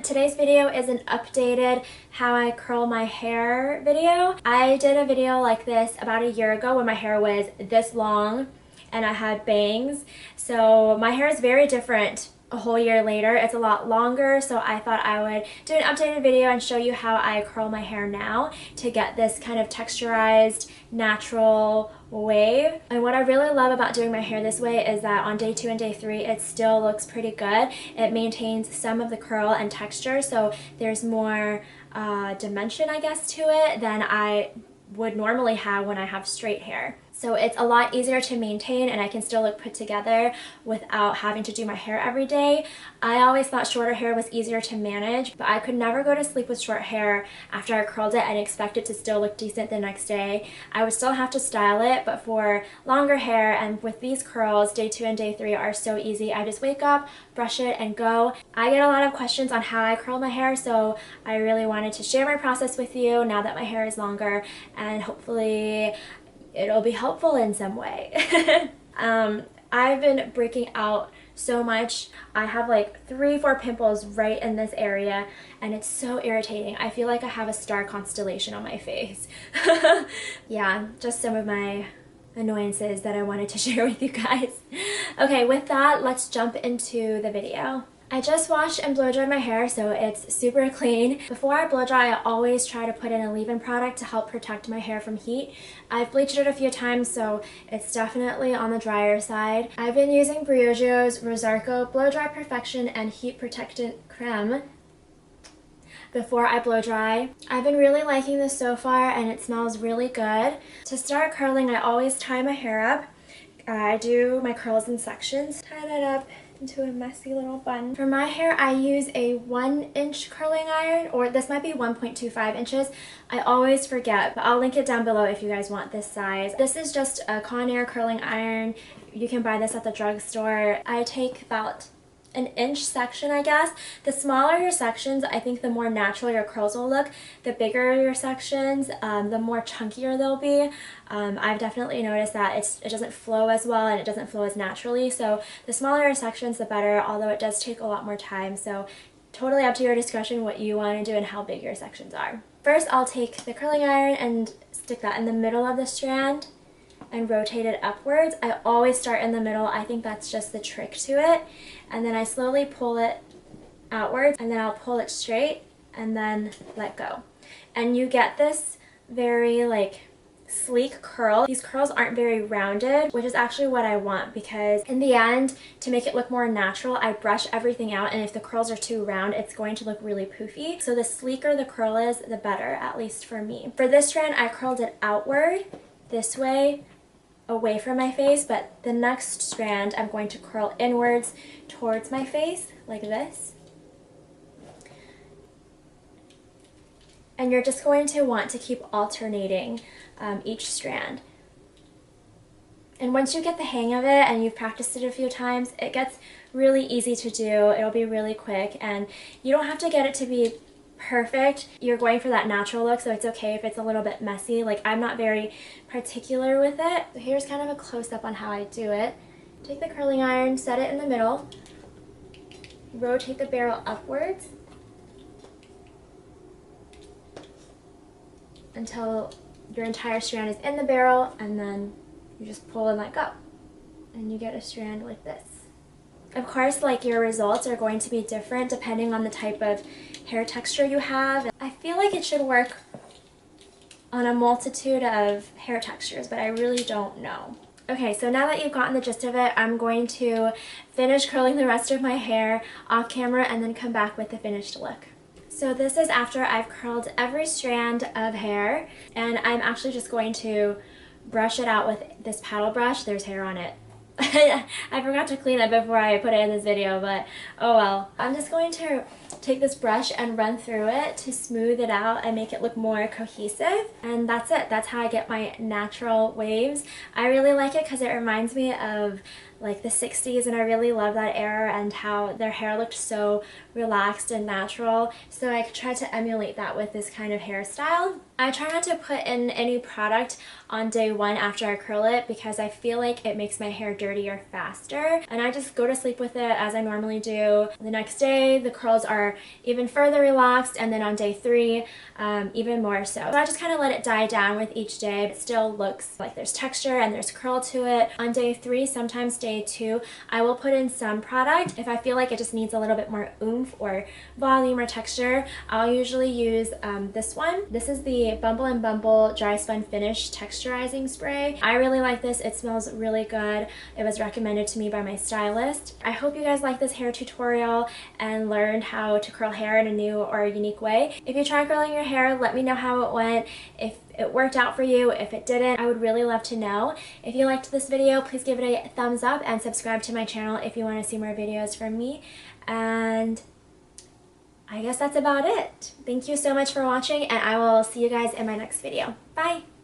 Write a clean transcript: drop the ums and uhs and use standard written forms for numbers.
Today's video is an updated how I curl my hair video. I did a video like this about a year ago when my hair was this long and I had bangs. So my hair is very different a whole year later. It's a lot longer, so I thought I would do an updated video and show you how I curl my hair now to get this kind of texturized, natural wave. And what I really love about doing my hair this way is that on day 2 and day 3 it still looks pretty good. It maintains some of the curl and texture, so there's more dimension, I guess, to it than I would normally have when I have straight hair. So it's a lot easier to maintain and I can still look put together without having to do my hair every day. I always thought shorter hair was easier to manage, but I could never go to sleep with short hair after I curled it and expect it to still look decent the next day. I would still have to style it, but for longer hair and with these curls, day 2 and day 3 are so easy. I just wake up, brush it, and go. I get a lot of questions on how I curl my hair, so I really wanted to share my process with you now that my hair is longer, and hopefully it'll be helpful in some way. I've been breaking out so much. I have like 3-4 pimples right in this area and it's so irritating. I feel like I have a star constellation on my face. Yeah, just some of my annoyances that I wanted to share with you guys. Okay, with that, let's jump into the video. I just washed and blow dried my hair, so it's super clean. Before I blow dry, I always try to put in a leave-in product to help protect my hair from heat. I've bleached it a few times, so it's definitely on the drier side. I've been using Briogio's Rosarco Blow Dry Perfection and Heat Protectant Creme before I blow dry. I've been really liking this so far and it smells really good. To start curling, I always tie my hair up. I do my curls in sections. Tie that up into a messy little bun. For my hair, I use a 1-inch curling iron, or this might be 1.25 inches. I always forget, but I'll link it down below if you guys want this size. This is just a Conair curling iron. You can buy this at the drugstore. I take about an inch section, I guess. The smaller your sections, I think the more natural your curls will look. The bigger your sections, the more chunkier they'll be. I've definitely noticed that it doesn't flow as well and it doesn't flow as naturally. So the smaller your sections, the better, although it does take a lot more time. So totally up to your discretion what you want to do and how big your sections are. First, I'll take the curling iron and stick that in the middle of the strand and rotate it upwards. I always start in the middle. I think that's just the trick to it. And then I slowly pull it outwards and then I'll pull it straight and then let go. And you get this very like sleek curl. These curls aren't very rounded, which is actually what I want, because in the end, to make it look more natural, I brush everything out, and if the curls are too round, it's going to look really poofy. So the sleeker the curl is, the better, at least for me. For this strand, I curled it outward this way, away from my face, but the next strand I'm going to curl inwards towards my face like this. And you're just going to want to keep alternating each strand. And once you get the hang of it and you've practiced it a few times, it gets really easy to do. It'll be really quick and you don't have to get it to be perfect. You're going for that natural look, so it's okay if it's a little bit messy. Like, I'm not very particular with it. So here's kind of a close-up on how I do it. Take the curling iron, set it in the middle, rotate the barrel upwards until your entire strand is in the barrel, and then you just pull and let go. And you get a strand like this. Of course, like, your results are going to be different depending on the type of hair texture you have. I feel like it should work on a multitude of hair textures, but I really don't know. Okay, so now that you've gotten the gist of it, I'm going to finish curling the rest of my hair off camera and then come back with the finished look. So this is after I've curled every strand of hair, and I'm actually just going to brush it out with this paddle brush. There's hair on it. I forgot to clean it before I put it in this video, but oh well. I'm just going to take this brush and run through it to smooth it out and make it look more cohesive. And that's it. That's how I get my natural waves. I really like it because it reminds me of like the 60s, and I really love that era and how their hair looked so relaxed and natural. So I tried to emulate that with this kind of hairstyle. I try not to put in any product on day one after I curl it because I feel like it makes my hair dirtier faster, and I just go to sleep with it as I normally do. The next day the curls are even further relaxed, and then on day 3 even more so. So I just kind of let it die down with each day. It still looks like there's texture and there's curl to it. On day 3, sometimes day 2, I will put in some product. If I feel like it just needs a little bit more oomph or volume or texture, I'll usually use this one. This is the Bumble and Bumble Dry Spun Finish Texturizing Spray. I really like this. It smells really good. It was recommended to me by my stylist. I hope you guys like this hair tutorial and learned how to curl hair in a new or unique way. If you try curling your hair, let me know how it went. If it worked out for you, if it didn't, I would really love to know. If you liked this video, please give it a thumbs up and subscribe to my channel if you want to see more videos from me. And I guess that's about it. Thank you so much for watching, and I will see you guys in my next video. Bye!